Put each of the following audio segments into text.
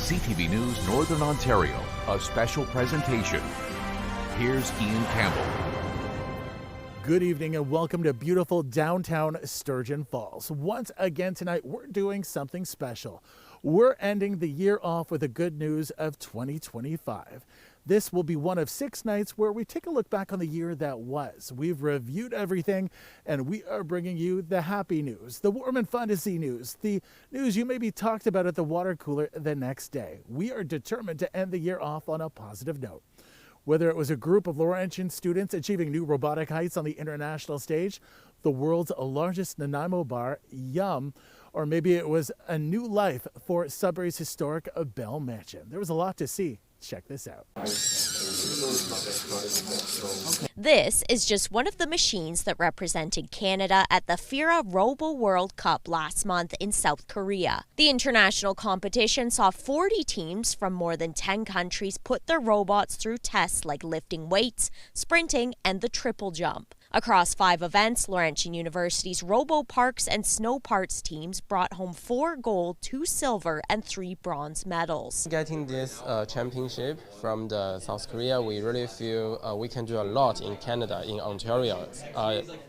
CTV News Northern Ontario, a special presentation. Here's Ian Campbell. Good evening and welcome to beautiful downtown Sturgeon Falls. Once again tonight, we're doing something special. We're ending the year off with the good news of 2025. This will be one of 6 nights where we take a look back on the year that was. We've reviewed everything, and we are bringing you the happy news, the warm and fantasy news, the news you maybe talked about at the water cooler the next day. We are determined to end the year off on a positive note. Whether it was a group of Laurentian students achieving new robotic heights on the international stage, the world's largest Nanaimo bar, Yum, or maybe it was a new life for Sudbury's historic Bell Mansion. There was a lot to see. Check this out. This is just one of the machines that represented Canada at the FIRA Robo World Cup last month in South Korea. The international competition saw 40 teams from more than 10 countries put their robots through tests like lifting weights, sprinting, and the triple jump. Across 5 events, Laurentian University's Robo Parks and Snow Parts teams brought home 4 gold, 2 silver, and 3 bronze medals. Getting this championship from the South Korea, we really feel we can do a lot in Canada, in Ontario,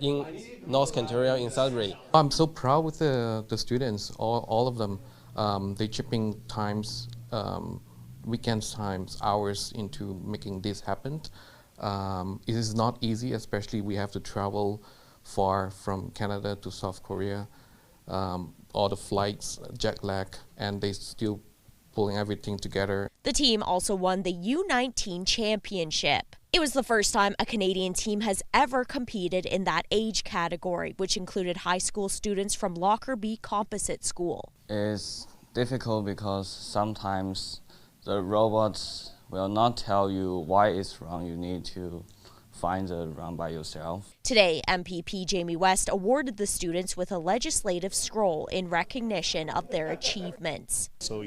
in North Ontario, in Sudbury. I'm so proud with the students, all of them. They chipping times, weekends times, hours into making this happen. It is not easy, especially we have to travel far from Canada to South Korea. All the flights, jet lag, and they still pulling everything together. The team also won the U19 championship. It was the first time a Canadian team has ever competed in that age category, which included high school students from Lockerbie Composite School. It's difficult because sometimes the robots will not tell you why it's wrong. You need to find the wrong by yourself. Today, MPP Jamie West awarded the students with a legislative scroll in recognition of their achievements. So,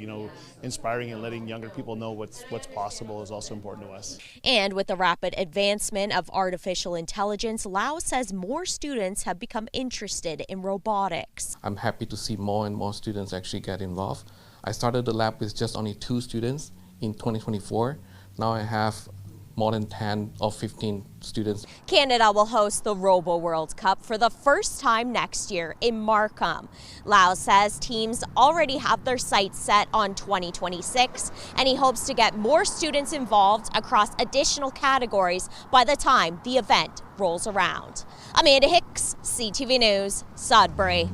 inspiring and letting younger people know what's possible is also important to us. And with the rapid advancement of artificial intelligence, Lau says more students have become interested in robotics. I'm happy to see more and more students actually get involved. I started the lab with just only 2 students in 2024. Now I have more than 10 or 15 students. Canada will host the Robo World Cup for the first time next year in Markham. Lau says teams already have their sights set on 2026, and he hopes to get more students involved across additional categories by the time the event rolls around. Amanda Hicks, CTV News, Sudbury.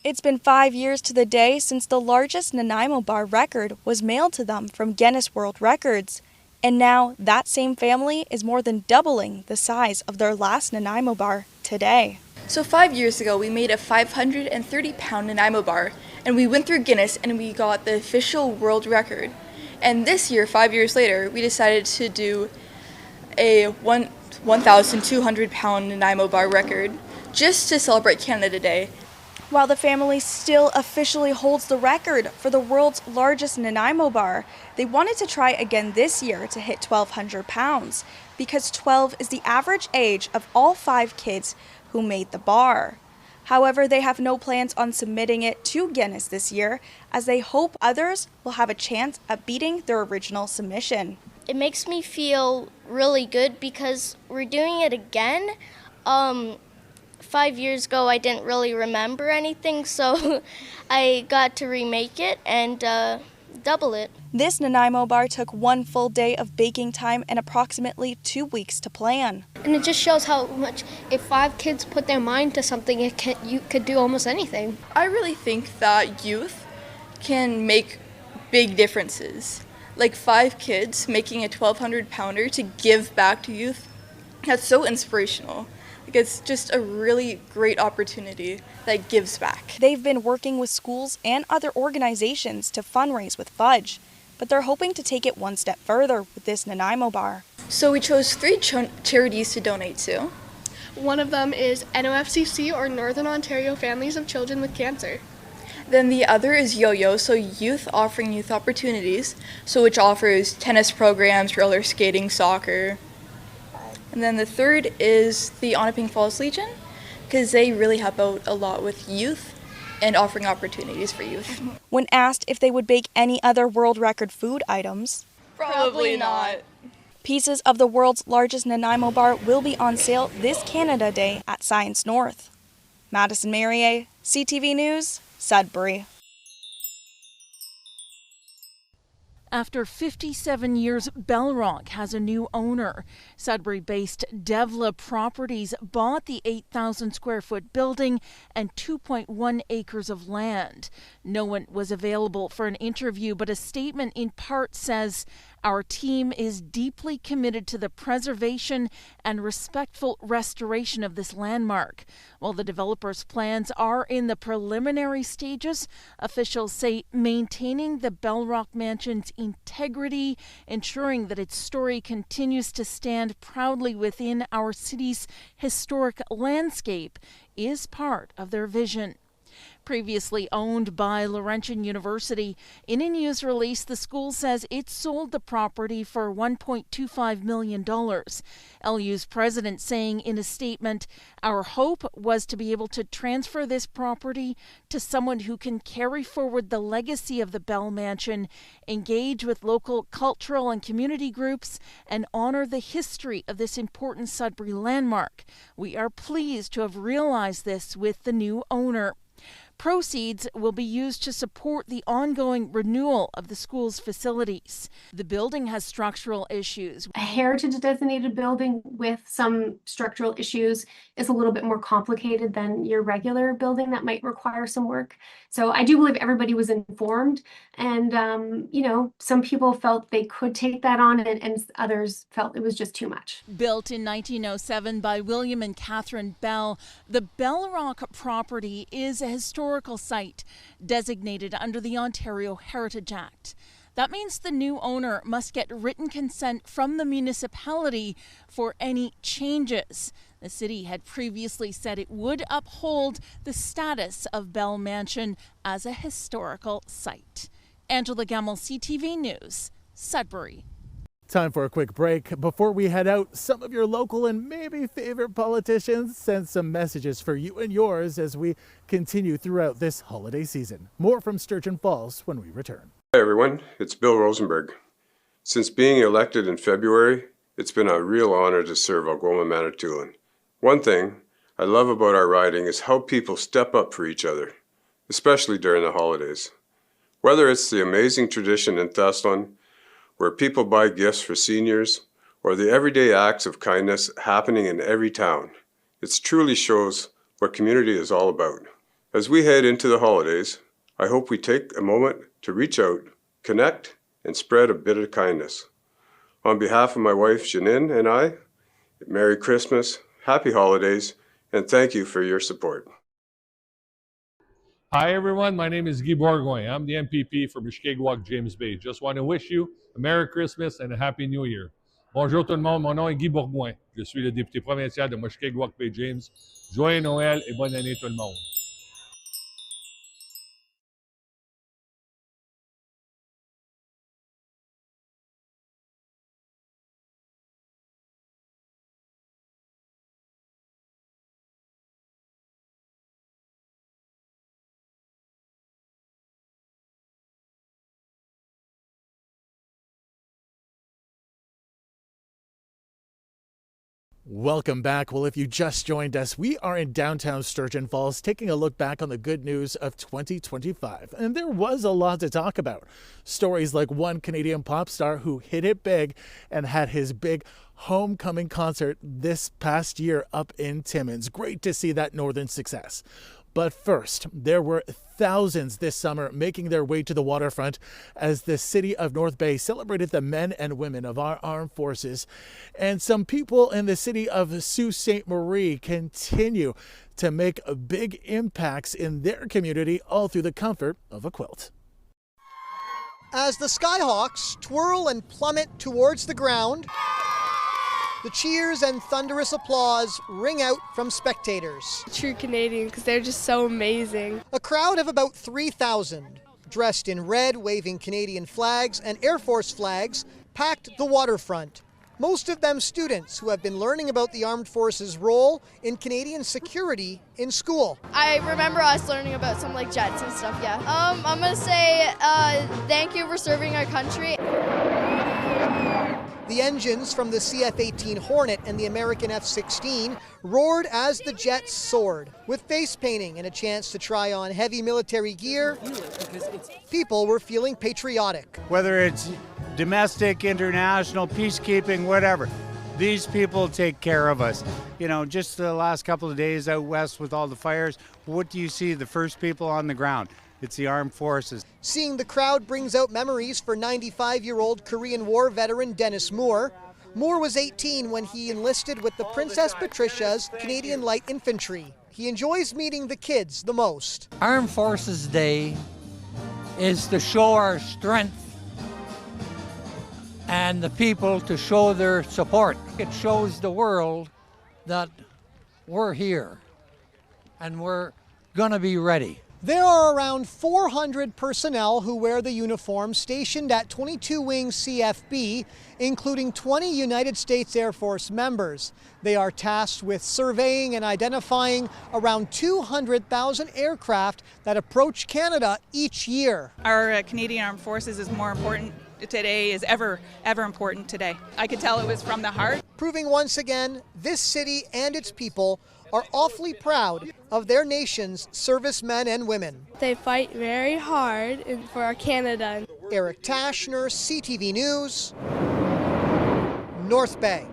It's been 5 years to the day since the largest Nanaimo bar record was mailed to them from Guinness World Records. And now that same family is more than doubling the size of their last Nanaimo bar today. So 5 years ago, we made a 530-pound Nanaimo bar, and we went through Guinness and we got the official world record. And this year, 5 years later, we decided to do a 1,200-pound Nanaimo bar record just to celebrate Canada Day. While the family still officially holds the record for the world's largest Nanaimo bar, they wanted to try again this year to hit 1,200 pounds, because 12 is the average age of all 5 kids who made the bar. However, they have no plans on submitting it to Guinness this year, as they hope others will have a chance at beating their original submission. It makes me feel really good because we're doing it again. 5 years ago, I didn't really remember anything, so I got to remake it and double it. This Nanaimo bar took 1 full day of baking time and approximately 2 weeks to plan. And it just shows how much, if 5 kids put their mind to something, you could do almost anything. I really think that youth can make big differences. Like 5 kids making a 1,200-pounder to give back to youth, that's so inspirational. It's just a really great opportunity that gives back. They've been working with schools and other organizations to fundraise with Fudge, but they're hoping to take it one step further with this Nanaimo bar. So we chose 3 charities to donate to. One of them is NOFCC, or Northern Ontario Families of Children with Cancer. Then the other is Yo-Yo, so Youth Offering Youth Opportunities, so which offers tennis programs, roller skating, soccer. And then the third is the Onaping Falls Legion, because they really help out a lot with youth and offering opportunities for youth. When asked if they would bake any other world record food items, Probably not. pieces of the world's largest Nanaimo bar will be on sale this Canada Day at Science North. Madison Marier, CTV News, Sudbury. After 57 years, Bellrock has a new owner. Sudbury-based Devla Properties bought the 8,000 square foot building and 2.1 acres of land. No one was available for an interview, but a statement in part says, "Our team is deeply committed to the preservation and respectful restoration of this landmark." While the developer's plans are in the preliminary stages, officials say maintaining the Bellrock Mansion's integrity, ensuring that its story continues to stand proudly within our city's historic landscape, is part of their vision. Previously owned by Laurentian University, in a news release, the school says it sold the property for $1.25 million. LU's president saying in a statement, "Our hope was to be able to transfer this property to someone who can carry forward the legacy of the Bell Mansion, engage with local cultural and community groups, and honor the history of this important Sudbury landmark. We are pleased to have realized this with the new owner." Proceeds will be used to support the ongoing renewal of the school's facilities. The building has structural issues. A heritage designated building with some structural issues is a little bit more complicated than your regular building that might require some work. So I do believe everybody was informed, and some people felt they could take that on, and others felt it was just too much. Built in 1907 by William and Catherine Bell, the Bellrock property is a historical site designated under the Ontario Heritage Act. That means the new owner must get written consent from the municipality for any changes. The city had previously said it would uphold the status of Bell Mansion as a historical site. Angela Gamble, CTV News, Sudbury. Time for a quick break. Before we head out, some of your local and maybe favorite politicians sent some messages for you and yours as we continue throughout this holiday season. More from Sturgeon Falls when we return. Hi everyone, it's Bill Rosenberg. Since being elected in February, it's been a real honor to serve Algoma Manitoulin. One thing I love about our riding is how people step up for each other, especially during the holidays. Whether it's the amazing tradition in Thessalon, where people buy gifts for seniors, or the everyday acts of kindness happening in every town. It truly shows what community is all about. As we head into the holidays, I hope we take a moment to reach out, connect, and spread a bit of kindness. On behalf of my wife Janine and I, Merry Christmas, Happy Holidays, and thank you for your support. Hi everyone, my name is Guy Bourgoin. I'm the MPP for Mushkegowuk James Bay. Just want to wish you a Merry Christmas and a Happy New Year. Bonjour tout le monde, mon nom est Guy Bourgoin. Je suis le député provincial de Mushkegowuk Bay James. Joyeux Noël et bonne année tout le monde. Welcome back. Well, if you just joined us, we are in downtown Sturgeon Falls taking a look back on the good news of 2025. And there was a lot to talk about. Stories like one Canadian pop star who hit it big and had his big homecoming concert this past year up in Timmins. Great to see that northern success. But first, there were thousands this summer making their way to the waterfront as the city of North Bay celebrated the men and women of our armed forces. And some people in the city of Sault Ste. Marie continue to make big impacts in their community, all through the comfort of a quilt. As the Skyhawks twirl and plummet towards the ground, the cheers and thunderous applause ring out from spectators. True Canadian, because they're just so amazing. A crowd of about 3,000, dressed in red, waving Canadian flags and Air Force flags, packed the waterfront. most of them students who have been learning about the armed forces' role in Canadian security in school. I remember us learning about some like jets and stuff, yeah. I'm gonna say thank you for serving our country. The engines from the CF-18 Hornet and the American F-16 roared as the jets soared. With face painting and a chance to try on heavy military gear, people were feeling patriotic. Whether it's domestic, international, peacekeeping, whatever, these people take care of us. You know, just the last couple of days out west with all the fires, what do you see? The first people on the ground. It's the armed forces. Seeing the crowd brings out memories for 95-year-old Korean War veteran Dennis Moore. Moore was 18 when he enlisted with the Princess Patricia's Canadian Light Infantry. He enjoys meeting the kids the most. Armed Forces Day is to show our strength and the people to show their support. It shows the world that we're here and we're gonna be ready. There are around 400 personnel who wear the uniform stationed at 22 Wing CFB, including 20 United States Air Force members. They are tasked with surveying and identifying around 200,000 aircraft that approach Canada each year. Our Canadian Armed Forces is more important today, is ever important today. I could tell it was from the heart. Proving once again, this city and its people are awfully proud of their nation's servicemen and women. They fight very hard for our Canada. Eric Tashner, CTV News, North Bay.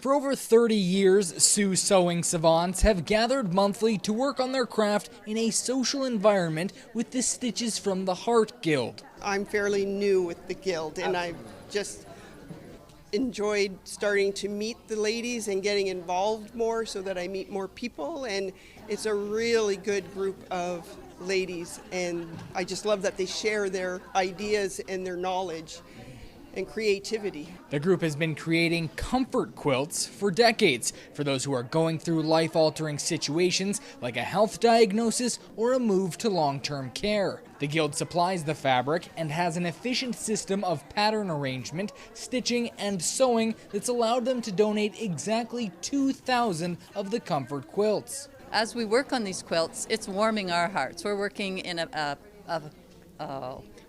For over 30 years, Sioux sewing savants have gathered monthly to work on their craft in a social environment with the Stitches from the Heart Guild. I'm fairly new with the Guild, and I've just enjoyed starting to meet the ladies and getting involved more so that I meet more people, and it's a really good group of ladies, and I just love that they share their ideas and their knowledge and creativity. The group has been creating comfort quilts for decades for those who are going through life-altering situations like a health diagnosis or a move to long-term care. The Guild supplies the fabric and has an efficient system of pattern arrangement, stitching, and sewing that's allowed them to donate exactly 2,000 of the comfort quilts. As we work on these quilts, it's warming our hearts. We're working in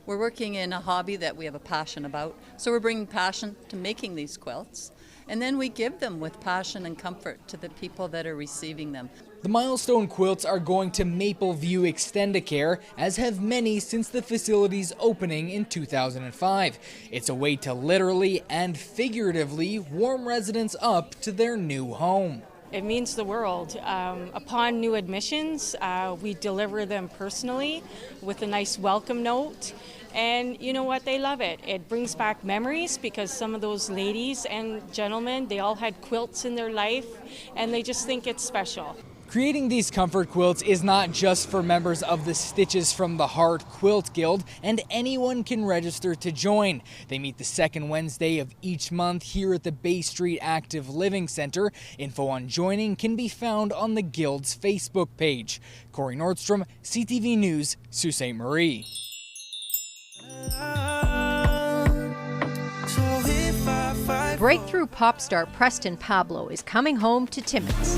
we're working in a hobby that we have a passion about. So we're bringing passion to making these quilts. And then we give them with passion and comfort to the people that are receiving them. The milestone quilts are going to Mapleview Extendicare, as have many since the facility's opening in 2005. It's a way to literally and figuratively warm residents up to their new home. It means the world. Upon new admissions, we deliver them personally with a nice welcome note. And you know what? They love it. It brings back memories because some of those ladies and gentlemen, they all had quilts in their life and they just think it's special. Creating these comfort quilts is not just for members of the Stitches from the Heart Quilt Guild, and anyone can register to join. They meet the second Wednesday of each month here at the Bay Street Active Living Center. Info on joining can be found on the Guild's Facebook page. Corey Nordstrom, CTV News, Sault Ste. Marie. Breakthrough pop star Preston Pablo is coming home to Timmins.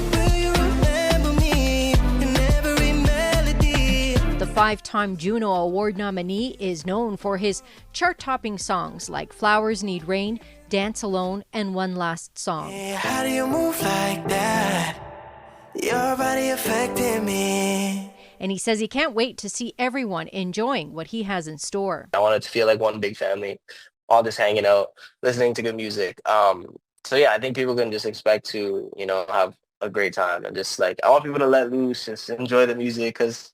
The five-time Juno Award nominee is known for his chart-topping songs like Flowers Need Rain, Dance Alone, and One Last Song. Hey, how do you move like that? Your body affecting me. And he says he can't wait to see everyone enjoying what he has in store. I want it to feel like one big family, all just hanging out, listening to good music. So yeah, I think people can just expect to, have a great time, and just I want people to let loose, just enjoy the music, because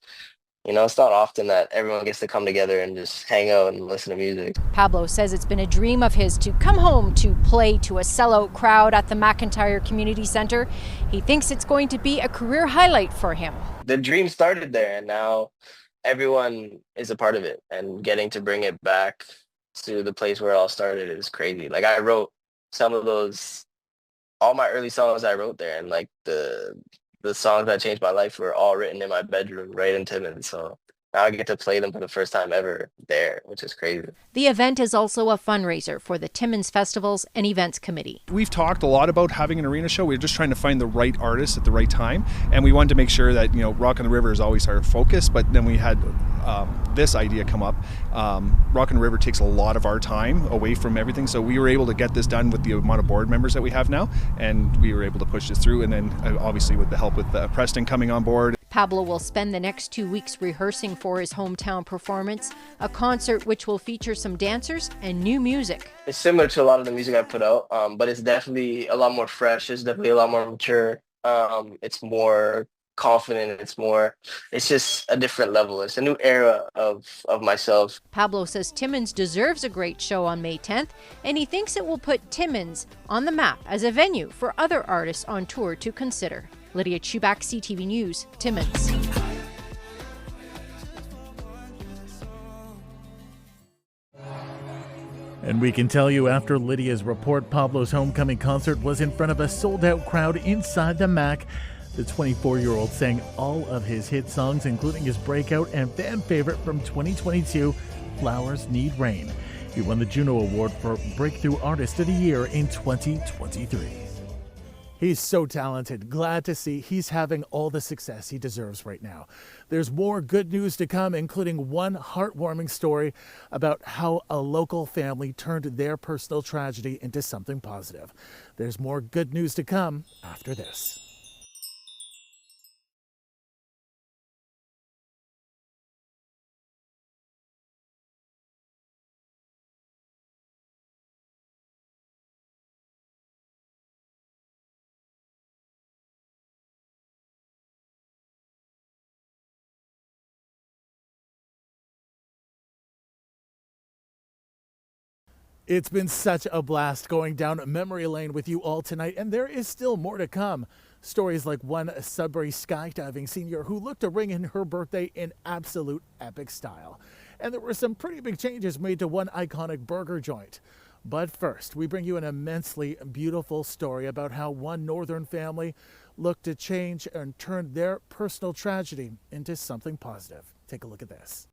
it's not often that everyone gets to come together and just hang out and listen to music. Pablo says it's been a dream of his to come home to play to a sellout crowd at the McIntyre Community Centre. He thinks it's going to be a career highlight for him. The dream started there, and now everyone is a part of it, and getting to bring it back to the place where it all started is crazy. I wrote some of those, all my early songs I wrote there, and the songs that changed my life were all written in my bedroom right in Timmins. So now I get to play them for the first time ever there, which is crazy. The event is also a fundraiser for the Timmins Festivals and Events Committee. We've talked a lot about having an arena show. We're just trying to find the right artist at the right time, and we wanted to make sure that, Rock on the River is always our focus, but then we had this idea come up. Rock on the River takes a lot of our time away from everything, so we were able to get this done with the amount of board members that we have now, and we were able to push this through, and then obviously with the help with Preston coming on board. Pablo will spend the next 2 weeks rehearsing for his hometown performance, a concert which will feature some dancers and new music. It's similar to a lot of the music I put out, but it's definitely a lot more fresh. It's definitely a lot more mature. It's more confident. It's just a different level. It's a new era of myself. Pablo says Timmins deserves a great show on May 10th, and he thinks it will put Timmins on the map as a venue for other artists on tour to consider. Lydia Chubak, CTV News, Timmins. And we can tell you after Lydia's report, Pablo's homecoming concert was in front of a sold-out crowd inside the MAC. The 24-year-old sang all of his hit songs, including his breakout and fan favorite from 2022, Flowers Need Rain. He won the Juno Award for Breakthrough Artist of the Year in 2023. He's so talented. Glad to see he's having all the success he deserves right now. There's more good news to come, including one heartwarming story about how a local family turned their personal tragedy into something positive. There's more good news to come after this. It's been such a blast going down memory lane with you all tonight, and there is still more to come. Stories like one Sudbury skydiving senior who looked to ring in her birthday in absolute epic style. And there were some pretty big changes made to one iconic burger joint. But first, we bring you an immensely beautiful story about how one northern family looked to change and turn their personal tragedy into something positive. Take a look at this.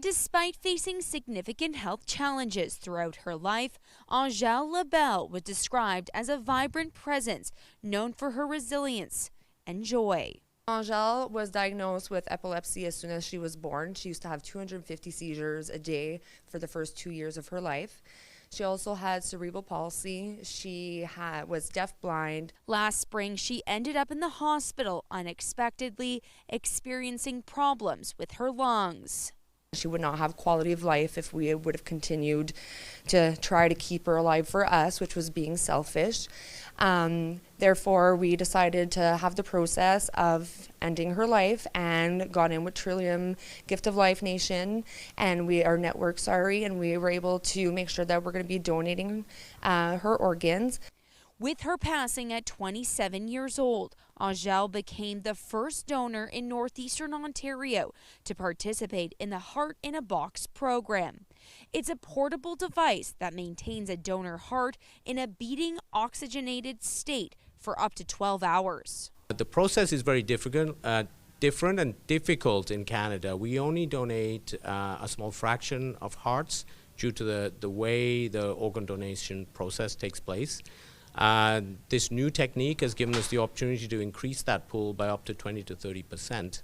Despite facing significant health challenges throughout her life, Angèle Labelle was described as a vibrant presence known for her resilience and joy. Angèle was diagnosed with epilepsy as soon as she was born. She used to have 250 seizures a day for the first 2 years of her life. She also had cerebral palsy. She was deafblind. Last spring, she ended up in the hospital unexpectedly, experiencing problems with her lungs. She would not have quality of life if we would have continued to try to keep her alive for us, which was being selfish. Therefore, we decided to have the process of ending her life and got in with Trillium Gift of Life Nation and our network, and we were able to make sure that we're going to be donating her organs. With her passing at 27 years old, Angèle became the first donor in Northeastern Ontario to participate in the Heart in a Box program. It's a portable device that maintains a donor heart in a beating oxygenated state for up to 12 hours. The process is very different and difficult in Canada. We only donate a small fraction of hearts due to the way the organ donation process takes place. This new technique has given us the opportunity to increase that pool by up to 20 to 30%.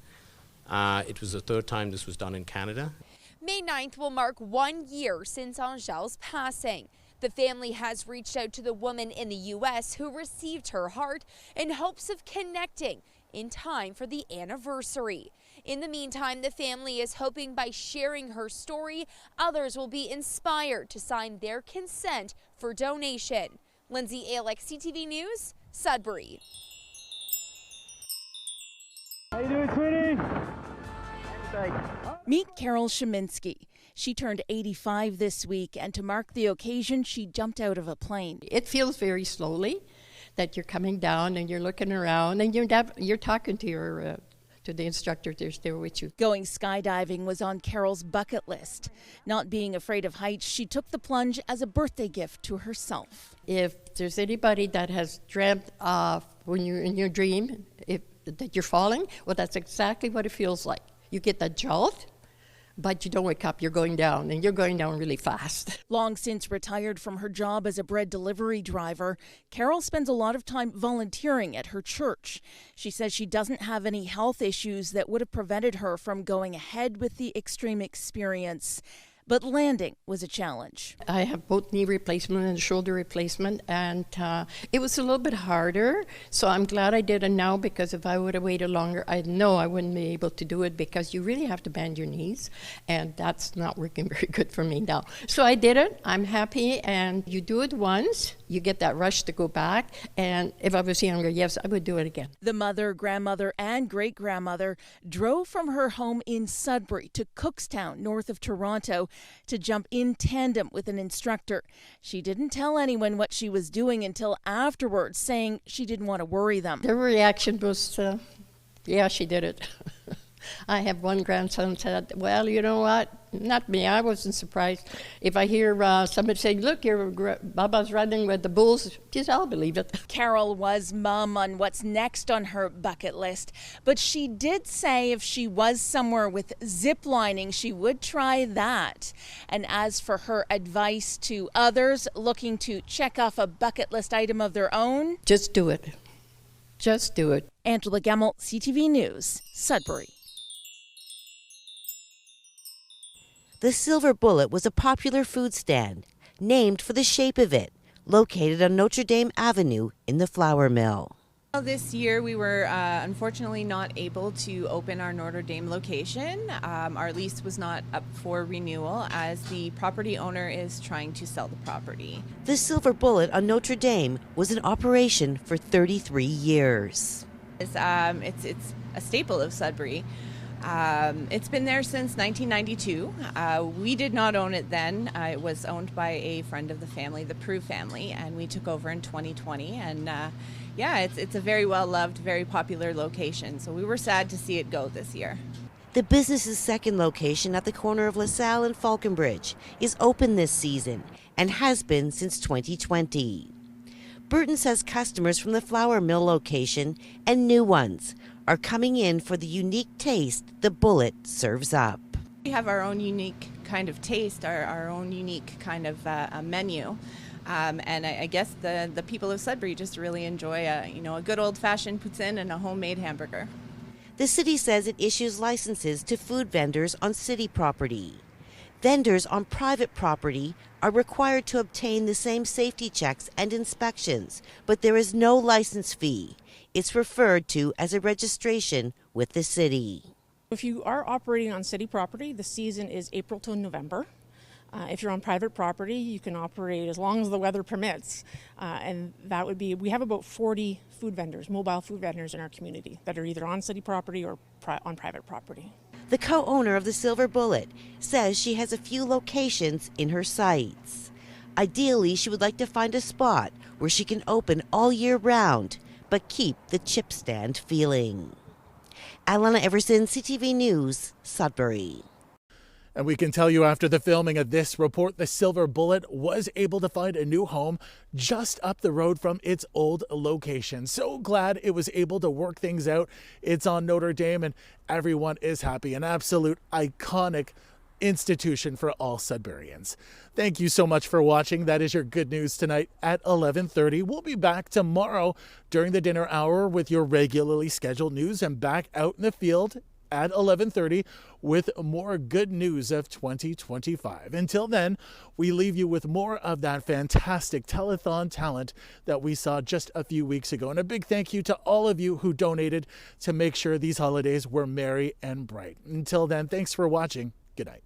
It was the third time this was done in Canada. May 9th will mark 1 year since Angèle's passing. The family has reached out to the woman in the U.S. who received her heart in hopes of connecting in time for the anniversary. In the meantime, the family is hoping by sharing her story, others will be inspired to sign their consent for donation. Lindsay Alex, CTV News, Sudbury. How you doing, sweetie? Meet Carol Sheminsky. She turned 85 this week, and to mark the occasion, she jumped out of a plane. It feels very slowly that you're coming down and you're looking around and you're talking to your to the instructor there's there with you. Going skydiving was on Carol's bucket list. Not being afraid of heights, she took the plunge as a birthday gift to herself. If there's anybody that has dreamt of when you're in your dream, if that you're falling. Well, that's exactly what it feels like. You get that jolt, but you don't wake up, you're going down, and you're going down really fast. Long since retired from her job as a bread delivery driver, Carol spends a lot of time volunteering at her church. She says she doesn't have any health issues that would have prevented her from going ahead with the extreme experience. But landing was a challenge. I have both knee replacement and shoulder replacement, and it was a little bit harder. So I'm glad I did it now, because if I would have waited longer, I know I wouldn't be able to do it, because you really have to bend your knees, and that's not working very good for me now. So I did it. I'm happy, and you do it once, you get that rush to go back, and if I was younger, yes, I would do it again. The mother, grandmother, and great-grandmother drove from her home in Sudbury to Cookstown, north of Toronto, to jump in tandem with an instructor. She didn't tell anyone what she was doing until afterwards, saying she didn't want to worry them. Their reaction was, yeah, she did it. I have one grandson said, well, you know what? Not me. I wasn't surprised. If I hear somebody say, look, your Baba's running with the bulls, yes, I'll believe it. Carol was mum on what's next on her bucket list, but she did say if she was somewhere with zip lining, she would try that. And as for her advice to others looking to check off a bucket list item of their own, just do it. Just do it. Angela Gemmell, CTV News, Sudbury. The Silver Bullet was a popular food stand, named for the shape of it, located on Notre Dame Avenue in the flour mill. This year we were unfortunately not able to open our Notre Dame location. Our lease was not up for renewal as the property owner is trying to sell the property. The Silver Bullet on Notre Dame was in operation for 33 years. It's a staple of Sudbury. It's been there since 1992. We did not own it then. It was owned by a friend of the family, the Prue family, and we took over in 2020. And yeah, it's a very well-loved, very popular location. So we were sad to see it go this year. The business's second location at the corner of LaSalle and Falconbridge is open this season and has been since 2020. Burton says customers from the flour mill location and new ones are coming in for the unique taste the Bullet serves up. We have our own unique kind of taste, our own unique kind of menu. And I guess the people of Sudbury just really enjoy a good old-fashioned poutine and a homemade hamburger. The city says it issues licenses to food vendors on city property. Vendors on private property are required to obtain the same safety checks and inspections, but there is no license fee. It's referred to as a registration with the city. If you are operating on city property, the season is April to November. If you're on private property, you can operate as long as the weather permits. And that would be, we have about 40 food vendors, mobile food vendors in our community that are either on city property or on private property. The co-owner of the Silver Bullet says she has a few locations in her sights. Ideally, she would like to find a spot where she can open all year round, but keep the chip stand feeling. Alana Everson, CTV News, Sudbury. And we can tell you after the filming of this report, the Silver Bullet was able to find a new home just up the road from its old location. So glad it was able to work things out. It's on Notre Dame and everyone is happy. An absolute iconic institution for all Sudburyans. Thank you so much for watching. That is your good news tonight at 11:30. We'll be back tomorrow during the dinner hour with your regularly scheduled news and back out in the field at 11:30 with more good news of 2025. Until then, we leave you with more of that fantastic telethon talent that we saw just a few weeks ago. And a big thank you to all of you who donated to make sure these holidays were merry and bright. Until then, thanks for watching. Good night.